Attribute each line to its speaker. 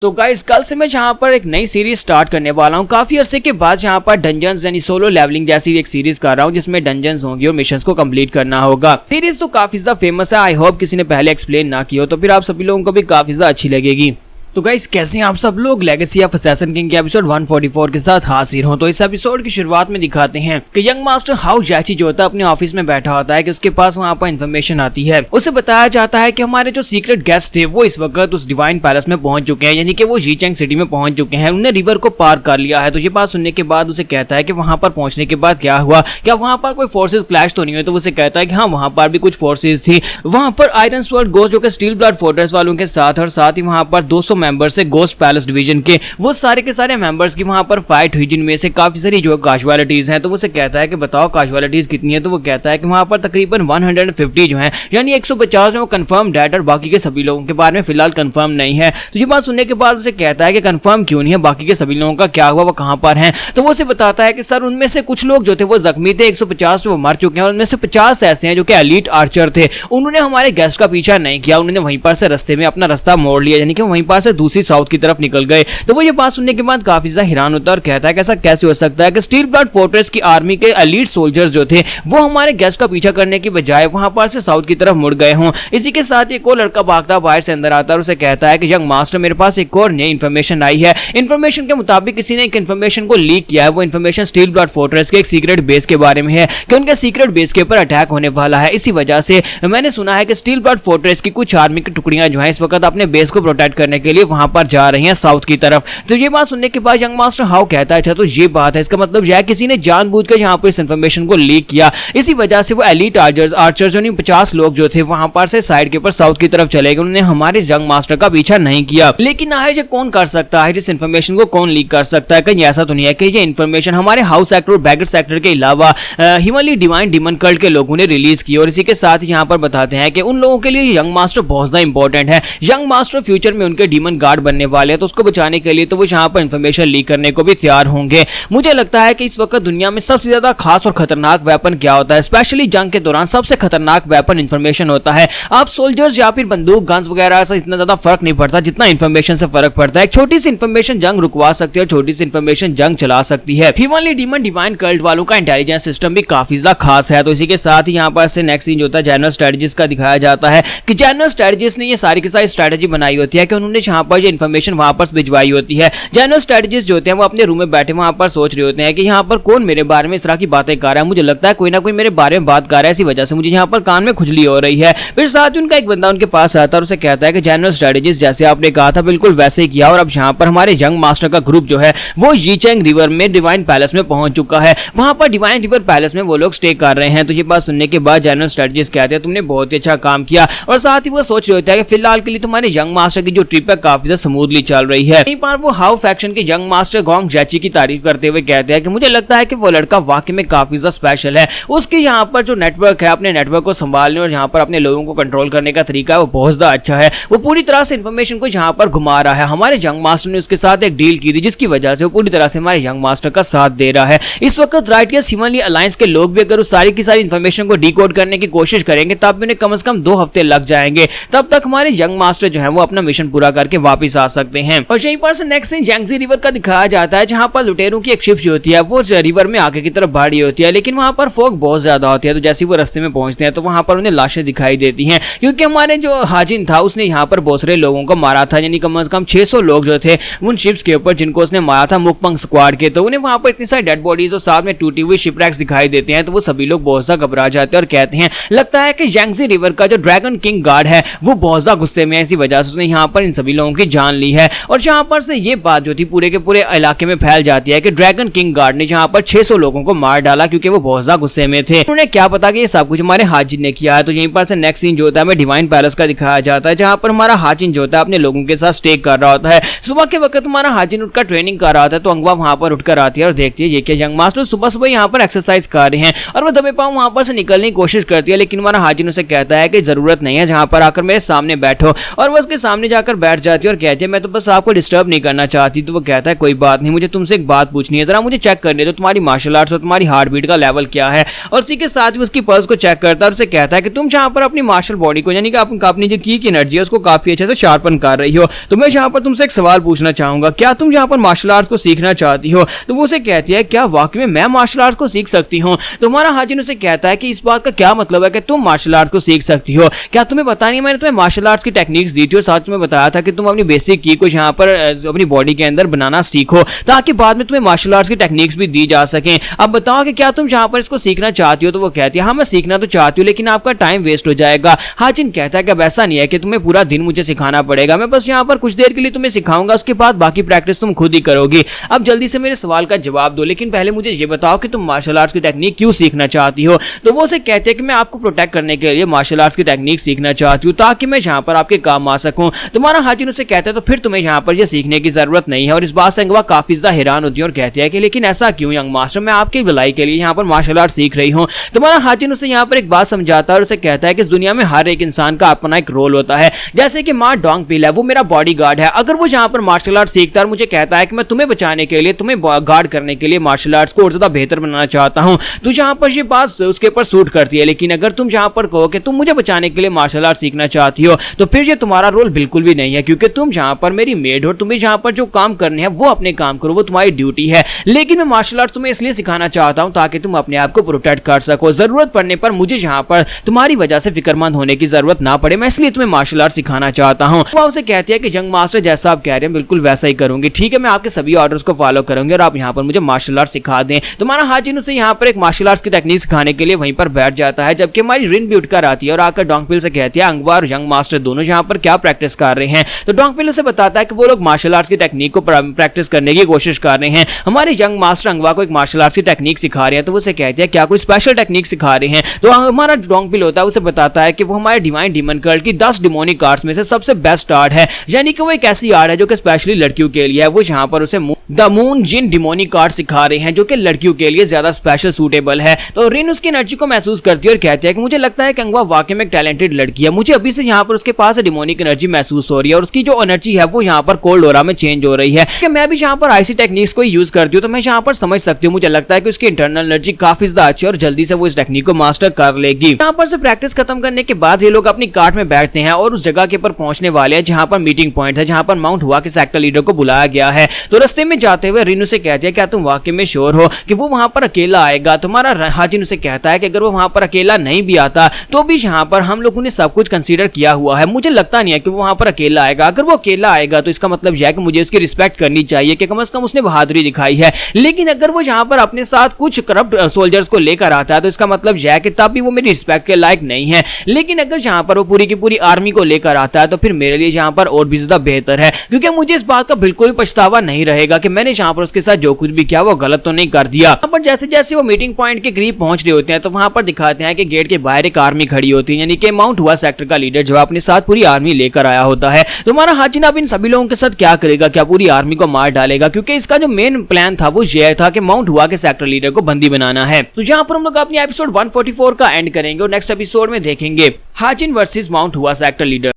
Speaker 1: तो गाइस कल से मैं यहाँ पर एक नई सीरीज स्टार्ट करने वाला हूँ। काफी अरसे के बाद यहाँ पर डंजन्स यानी सोलो लेवलिंग जैसी एक सीरीज कर रहा हूँ जिसमें डंजन्स होंगे और मिशंस को कंप्लीट करना होगा। सीरीज तो काफी ज्यादा फेमस है। आई होप किसी ने पहले एक्सप्लेन ना किया हो तो फिर आप सभी लोगों को भी काफी ज्यादा अच्छी लगेगी। तो गाइस कैसे हैं आप सब लोग। लेगेसी ऑफ असैसिन किंग के एपिसोड 144 के साथ हाजिर हूं। तो इस एपिसोड की शुरुआत में दिखाते हैं कि यंग मास्टर हाउ जैची जो होता है अपने ऑफिस में बैठा होता है कि उसके पास वहां पर इन्फॉर्मेशन आती है। उसे बताया जाता है कि हमारे जो सीक्रेट गेस्ट थे वो इस वक्त उस डिवाइन पैलेस में पहुंच चुके हैं, यानी कि वो जीचेंग सिटी में पहुंच चुके हैं। उन्होंने रिवर को पार कर लिया है। तो ये बात सुनने के बाद उसे कहता है कि वहां पर पहुंचने के बाद क्या हुआ, क्या वहां पर कोई फोर्सेज क्लैश तो नहीं हुए। तो उसे कहता है कि हाँ वहां पर भी कुछ फोर्सेज थी। वहां पर आयरन स्वॉर्ड गोस्ट जो कि स्टील ब्लड फोर्ट्रेस वालों के साथ और साथ ही वहां पर 200 मेंबर से गोस्ट पैलेस डिवीजन के वो सारे के सारे मेंबर्स की वहां पर फाइट हुई, जिनमें से काफी सारी जो कैजुअलिटीज हैं। तो वो से कहता है कि बताओ कैजुअलिटीज कितनी है। तो वो कहता है कि वहां पर तकरीबन 150 जो हैं, यानी 150 जो कंफर्म डेट और बाकी के सभी लोगों के बारे में फिलहाल कंफर्म नहीं है। तो ये बात सुनने के बाद उसे कहता है कि कंफर्म क्यों नहीं है, बाकी के सभी लोगों का क्या हुआ, वो कहां पर हैं। तो वो उसे बताता है कि सर उनमें से कुछ लोग जो थे वो जख्मी थे, 150 जो मर चुके हैं, उनमें से 50 ऐसे हैं जो कि एलीट आर्चर थे। उन्होंने हमारे गेस्ट का पीछा नहीं किया, उन्होंने वहीं पर से रास्ते में अपना रास्ता मोड़ लिया, यानी कि वहीं पर से दूसरी साउथ की तरफ निकल गए। तो वो ये बात सुनने के बाद काफी ज्यादा हैरान होता है और कहता है कि ऐसा कैसे हो सकता है कि स्टील ब्लड फोर्ट्रेस की आर्मी के एलीट सोल्जर्स जो थे वो हमारे गेस्ट का पीछा करने की बजाय वहां पर से साउथ की तरफ मुड़ गए हों। इसी के साथ एक और लड़का भागता बाहर से अंदर आता है और उसे कहता है कि यंग मास्टर मेरे पास एक और नई इन्फॉर्मेशन आई है। इन्फॉर्मेशन के मुताबिक किसी ने एक इन्फॉर्मेशन को लीक किया है। वो इन्फॉर्मेशन स्टील ब्लड फोर्ट्रेस के एक सीक्रेट बेस के बारे में है कि उनके सीक्रेट बेस के ऊपर अटैक होने वाला है। इसी वजह से मैंने सुना है कि स्टील ब्लड फोर्ट्रेस की कुछ आर्मी की टुकड़ियां जो है इस वक्त अपने बेस को प्रोटेक्ट करने के लिए वहां पर जा रही हैं साउथ की तरफ। तो ये बात सुनने के बाद यंग मास्टर हाउ कहता है अच्छा तो ये बात है, इसका मतलब यह है किसी ने जानबूझकर यहाँ पर इस इन्फॉर्मेशन को लीक किया। इसी वजह से वो एलीट आर्चर्स जो 50 लोग जो थे वहां पर से साइड के ऊपर साउथ की तरफ चले गए। उन्होंने हमारे यंग मास्टर का पीछा नहीं किया। लेकिन ये कौन कर सकता है, इस इन्फॉर्मेशन को कौन लीक कर सकता है। कहीं ऐसा तो नहीं है कि ये इन्फॉर्मेशन हमारे हाउस सेक्टर और बैगर सेक्टर के अलावा हिमालय डिवाइन डिमन कल्ट के लोगों ने रिलीज की। और इसी के साथ यहाँ पर बताते हैं कि उन लोगों के लिए यंग मास्टर बहुत ज्यादा इंपॉर्टेंट है। यंग मास्टर फ्यूचर में उनके डिमन गार्ड बनने वाले हैं, तो उसको बचाने के लिए तो वो यहाँ पर इन्फॉर्मेशन लीक करने को भी तैयार होंगे। मुझे लगता है कि इस वक्त दुनिया में सबसे ज्यादा खास और खतरनाक वेपन क्या होता है, स्पेशली जंग के दौरान सबसे खतरनाक वेपन इंफॉर्मेशन होता है। आप सोल्जर्स या फिर बंदूक गन्स वगैरह से इतना ज्यादा फर्क नहीं पड़ता जितना इंफॉर्मेशन से फर्क पड़ता है। एक छोटी सी इंफॉर्मेशन जंग रुकवा सकती है और छोटी सी इंफॉर्मेशन जंग चला सकती है। हिमालय डीमन डिवाइन कल्ट वालों का इंटेलिजेंस सिस्टम भी काफी ज्यादा खास है। तो इसी के साथ ही यहाँ पर से नेक्स्ट सीन जो होता है जनरल स्ट्रेटजीज का दिखाया जाता है कि जनरल स्ट्रेटजीज ने ये सारी की सारी स्ट्रेटजी बनाई होती है कि उन्होंने यहाँ पर जो इन्फॉर्मेशन वहां पर भिजवाई होती है। जनरल स्ट्रेटजीज जो होते हैं वो अपने रूम में बैठे वहां पर सोच रहे होते हैं कि यहाँ पर कौन मेरे बारे में इस तरह की बातें कर रहा है। मुझे लगता है कोई ना कोई मेरे बारे में बात कर रहा है, इसी वजह से मुझे यहाँ पर कान में खुजली हो रही है। फिर साथ ही उनका एक बंदा उनके पास आता है और उसे कहता है कि जनरल स्ट्रेटजीज जैसे आपने कहा था बिल्कुल वैसे ही किया और अब यहाँ पर हमारे यंग मास्टर का ग्रुप जो है वो यीचेंग रिवर में डिवाइन पैलेस में पहुंच चुका है। वहां पर डिवाइन रिवर पैलेस में वो लोग स्टे कर रहे हैं। तो ये बात सुनने के बाद जनरल स्ट्रेटजीज कहते हैं तुमने बहुत ही अच्छा काम किया। और साथ ही वो सोच रहे होते हैं कि फिलहाल के लिए तुम्हारे यंग मास्टर की जो ट्रिप है काफी ज्यादा स्मूथली चल रही है। कहीं पर वो हाउ फैक्शन के यंग मास्टर गोंग जैची की तारीफ करते हुए कहते हैं कि मुझे लगता है कि वो लड़का वाकई में काफी ज्यादा स्पेशल है। उसके यहाँ पर जो नेटवर्क है अपने नेटवर्क को संभालने और यहाँ पर अपने लोगों को कंट्रोल करने का तरीका है वो बहुत ज्यादा अच्छा है। वो पूरी तरह से इन्फॉर्मेशन को यहाँ पर घुमा रहा है। हमारे यंग मास्टर ने उसके साथ एक डील की थी जिसकी वजह से वो पूरी तरह से हमारे यंग मास्टर का साथ दे रहा है। इस वक्त राइटियस हिमालय अलायंस के लोग भी अगर उस सारी की सारी इन्फॉर्मेशन को डिकोड करने की कोशिश करेंगे तब भी उन्हें कम से कम 2 हफ्ते लग जाएंगे। तब तक हमारे यंग मास्टर जो है वो अपना मिशन पूरा करके वापस आ सकते हैं। और यहीं पर से नेक्स्ट सीन यांगजी रिवर का दिखाया जाता है जहां पर लुटेरों की एक शिप जो होती है वो रिवर में आगे की तरफ बढ़ रही होती है, लेकिन वहां पर फॉग बहुत ज्यादा होती है। तो जैसे वो रास्ते में पहुंचते हैं तो वहां पर उन्हें लाशें दिखाई देती हैं, क्योंकि हमारे जो हाजिन था उसने यहाँ पर बहुत सारे लोगों को मारा था, यानी कम से कम 600 लोग जो थे उन शिप्स के ऊपर जिनको उसने मारा था मुकपंग स्क्वाड के। तो उन्हें वहां पर इतनी सारी डेड बॉडीज और साथ में टूटी हुई शिपरैक्स दिखाई देते हैं। तो वो सभी लोग बहुत ज्यादा घबरा जाते हैं और कहते हैं लगता है कि यांगजी रिवर का जो ड्रैगन किंग गार्ड है वो बहुत ज्यादा गुस्से में है, इसी वजह से उसने यहाँ पर इन सभी लोगों की जान ली है। और यहाँ पर से ये बात जो थी पूरे के पूरे इलाके में फैल जाती है कि ड्रैगन किंग गार्ड ने यहाँ पर 600 लोगों को मार डाला क्योंकि वो बहुत ज्यादा गुस्से में थे। उन्हें क्या पता कि ये सब कुछ हमारे हाजिन ने किया है। तो यहीं पर से नेक्स्ट सीन जो होता है हमें डिवाइन पैलेस का दिखाया जाता है जहाँ पर हमारा हाजिन जो होता है अपने लोगों के साथ स्टे कर रहा होता है। सुबह के वक्त हमारा हाजिन उठकर ट्रेनिंग कर रहा होता है। तो अंगवा वहां पर उठकर आती है और देखती है ये कि यंग मास्टर सुबह सुबह यहाँ पर एक्सरसाइज कर रहे हैं और वो दबे पांव वहां पर से निकलने की कोशिश करती है, लेकिन हमारा हाजिन उसे कहता है कि जरूरत नहीं है, जहां पर आकर मेरे सामने बैठो। और वो उसके सामने जाकर बैठ जाती है और कहती है मैं तो बस आपको डिस्टर्ब नहीं करना चाहती। तो वो कहता है कोई बात नहीं, मुझे तुमसे एक बात पूछनी है, जरा मुझे चेक करने दो तुम्हारी मार्शल आर्ट्स और तुम्हारी हार्ट बीट का लेवल क्या है। और इसी के साथ ही उसकी पल्स को चेक करता है और उसे कहता है कि तुम जहाँ पर अपनी मार्शल बॉडी को यानी कि अपनी जो की एनर्जी है उसको काफी अच्छे से शार्पन कर रही हो, तो मैं यहाँ पर तुमसे एक सवाल पूछना चाहूंगा, क्या तुम यहाँ पर मार्शल आर्ट्स को सीखना चाहती हो। तो वो उसे कहती है क्या वाकई में मैं मार्शल आर्ट्स को सीख सकती हूँ। तो हमारा हाजिन उसे कहता है कि इस बात का क्या मतलब है कि तुम मार्शल आर्ट्स को सीख सकती हो, क्या तुम्हें पता नहीं मैंने तुम्हें मार्शल आर्ट्स की टेक्निक्स दी थी और साथ तुम्हें बताया था कि तुम अपनी बेसिक की को यहाँ पर अपनी बॉडी के अंदर बनाना सीखो ताकि बाद में तुम्हें मार्शल आर्ट्स की टेक्निक्स भी दी जा सकें। अब बताओ कि क्या तुम यहाँ पर इसको सीखना चाहती हो। तो वो कहती है हाँ मैं सीखना तो चाहती हूँ लेकिन आपका टाइम वेस्ट हो जाएगा। हाजिन कहता है कि अब ऐसा नहीं है कि तुम्हें पूरा दिन मुझे सिखाना पड़ेगा, मैं बस यहाँ पर कुछ देर के लिए तुम्हें सिखाऊंगा, उसके बाद बाकी प्रैक्टिस तुम खुद ही करोगी। अब जल्दी से मेरे सवाल का जवाब दो, लेकिन पहले मुझे ये बताओ कि तुम मार्शल आर्ट्स की टेक्निक क्यों सीखना चाहती हो। तो वो उसे कहते हैं कि मैं आपको प्रोटेक्ट करने के लिए मार्शल आर्ट्स की टेक्निक सीखना चाहती हूँ ताकि मैं यहाँ पर आपके काम आ सकूं। तुम्हारा हाजिन उसे कहता है तो फिर तुम्हें यहाँ पर यह सीखने की जरूरत नहीं है। और इस बात से अंगवा काफी ज्यादा हैरान होती है और कहती है कि लेकिन ऐसा क्यों यंग मास्टर, मैं आपकी भलाई के लिए यहाँ पर मार्शल आर्ट सीख रही हूँ। तुम्हारा हाजिन उसे यहाँ पर एक बात समझाता है और उसे कहता है कि इस दुनिया में हर एक इंसान का अपना एक रोल होता है, जैसे कि माँ डोंग पिल है वो मेरा बॉडी गार्ड है। अगर वो यहाँ पर मार्शल आर्ट सीखता है और मुझे कहता है कि मैं तुम्हें बचाने के लिए तुम्हें गार्ड करने के लिए मार्शल आर्ट्स को और ज्यादा बेहतर बनाना चाहता हूँ, तो यहाँ पर ये बात उसके ऊपर सूट करती है। लेकिन अगर तुम यहाँ पर कहो कि तुम मुझे बचाने के लिए मार्शल आर्ट सीखना चाहती हो तो फिर ये तुम्हारा रोल बिल्कुल भी नहीं है, क्योंकि तुम यहाँ पर मेरी मेड हो, तुम्हें यहाँ पर जो काम करने हैं वो अपने काम करो, वो तुम्हारी ड्यूटी है। लेकिन मैं मार्शल आर्ट्स तुम्हें इसलिए सिखाना चाहता हूँ ताकि तुम अपने आप को प्रोटेक्ट कर सको, जरूरत पड़ने पर मुझे यहाँ पर तुम्हारी वजह से फिक्रमंद होने की जरूरत ना पड़े, मैं इसलिए तुम्हें मार्शल आर्ट सिखाना चाहता हूँ। वो उसे कहती है कि यंग मास्टर जैसा आप कह रहे हैं बिल्कुल वैसा ही करूंगी, ठीक है मैं आपके सभी ऑर्डर्स को फॉलो करूंगी और आप यहाँ पर मुझे मार्शल आर्ट सिखा दें। तुम्हारा हाजिन उसे यहाँ पर एक मार्शल आर्ट्स की टेक्निक सिखाने के लिए वहीं पर बैठ जाता है, जबकि हमारी रिन भी उठकर आती है और आकर डोंग पिल से कहती है अंगवा और यंग मास्टर दोनों यहाँ पर क्या प्रैक्टिस कर रहे हैं। तो डोंग पिल उसे बताता है कि वो लोग मार्शल आर्ट्स की टेक्निक को प्रैक्टिस करने की कोशिश कर रहे हैं। हमारे यंग मास्टर अंगवा को एक मार्शल आर्ट्स की टेक्निक सिखा रहे हैं। तो वो उसे कहती है क्या कोई स्पेशल टेक्निक सिखा रहे हैं। तो हमारा डोंग पिल होता है उसे बताता है कि वो हमारे डिवाइन डीमन कर्ल की 10 डिमोनिक आर्ट्स में से सबसे बेस्ट आर्ट है, यानी कि वो एक ऐसी आर्ट है जो कि स्पेशली लड़कियों के लिए है। वो यहाँ पर उसे द मून जिन डिमोनिक आर्ट सिखा रहे हैं जो कि लड़कियों के लिए ज्यादा स्पेशल सूटेबल है। तो रिन उसकी एनर्जी को महसूस करती है और कहती है कि मुझे लगता है कि अंगवा वाकई में एक टैलेंटेड लड़की है, मुझे अभी से यहाँ पर उसके पास डिमोनिक एनर्जी महसूस हो रही है और उसकी जो एनर्जी है वो यहाँ पर कोल्ड ऑरा में चेंज हो रही है। कि मैं भी यहाँ पर आईसी टेक्निक्स को यूज करती हूँ तो मैं यहाँ पर समझ सकती हूँ, मुझे लगता है कि उसकी इंटरनल एनर्जी काफी ज्यादा अच्छी है और जल्दी से वो इस टेक्निक को मास्टर कर लेगी। यहाँ पर से प्रैक्टिस खत्म करने के बाद ये लोग अपनी कार में बैठते हैं और उस जगह के ऊपर पहुंचने वाले हैं जहाँ पर मीटिंग पॉइंट है, जहाँ पर माउंट हुआ के सेक्टर लीडर को बुलाया गया है। तो रास्ते में जाते हुए रिन उसे कहती है क्या तुम वाकई में श्योर हो कि वो वहां पर अकेला आएगा। तुम्हारा हाजिन उसे कहता है कि अगर वो वहां पर अकेला नहीं भी आता तो भी यहाँ पर हम लोगों ने सब कुछ कंसीडर किया हुआ है, मुझे लगता नहीं है कि वो वहां पर अकेला आएगा। अगर वो अकेला आएगा तो इसका मतलब यह है कि मुझे उसकी रिस्पेक्ट करनी चाहिए कि कम से कम उसने बहादुरी दिखाई है। लेकिन अगर वो यहाँ पर अपने साथ कुछ करप्ट सोल्जर्स को लेकर आता है तो इसका मतलब यह है कि तब भी वो मेरी रिस्पेक्ट के लायक नहीं है। लेकिन अगर यहाँ पर वो पूरी की पूरी आर्मी को लेकर आता है तो फिर मेरे लिए यहाँ पर और भी ज्यादा बेहतर है, क्योंकि मुझे इस बात का बिल्कुल भी पछतावा नहीं रहेगा कि मैंने यहाँ पर उसके साथ जो कुछ भी किया वो गलत तो नहीं कर दिया। यहाँ पर जैसे जैसे वो मीटिंग पॉइंट के करीब पहुंच रहे होते हैं तो वहां पर दिखाते हैं कि गेट के बाहर एक आर्मी खड़ी होती है, यानी कि माउंट हुआ सेक्टर का लीडर जो अपने साथ पूरी आर्मी लेकर आया होता है। तो हमारा हाजिन अब इन सभी लोगों के साथ क्या करेगा, क्या पूरी आर्मी को मार डालेगा, क्योंकि इसका जो मेन प्लान था वो यह था कि माउंट हुआ के सेक्टर लीडर को बंदी बनाना है। तो यहाँ पर हम लोग अपनी एपिसोड 144 का एंड करेंगे और नेक्स्ट एपिसोड में देखेंगे हाजिन वर्सेस माउंट हुआ सेक्टर लीडर।